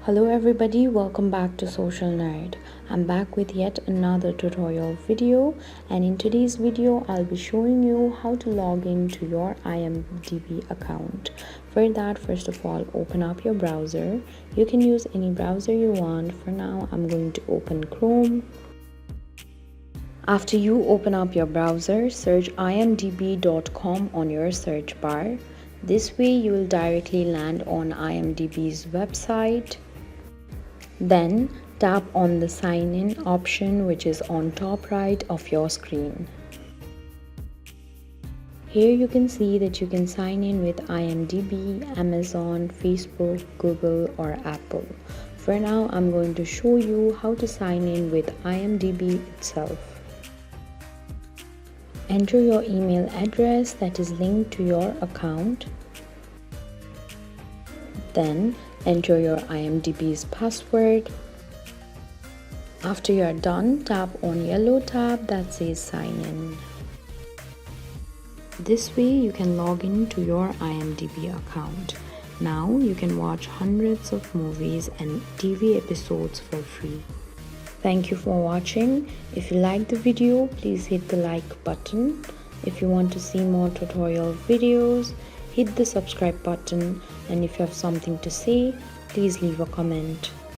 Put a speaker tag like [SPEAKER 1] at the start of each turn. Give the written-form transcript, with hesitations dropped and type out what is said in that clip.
[SPEAKER 1] Hello everybody, welcome back to Social Nerd. I'm back with yet another tutorial video, and in today's video I'll be showing you how to log into your IMDb account. For that, first of all, open up your browser. You can use any browser you want. For now, I'm going to open Chrome. After you open up your browser, search imdb.com on your search bar. This way you will directly land on IMDb's website. Then tap on the sign in option, which is on top right of your screen. Here you can see that you can sign in with IMDb, Amazon, Facebook, Google or Apple. For now, I'm going to show you how to sign in with IMDb itself. Enter your email address that is linked to your account. Then enter your IMDb's password. After you are done, tap on yellow tab that says sign in. This way you can log into your IMDb account. Now you can watch hundreds of movies and TV episodes for free. Thank you for watching. If you liked the video, please hit the like button. If you want to see more tutorial videos, hit the subscribe button, and if you have something to say, please leave a comment.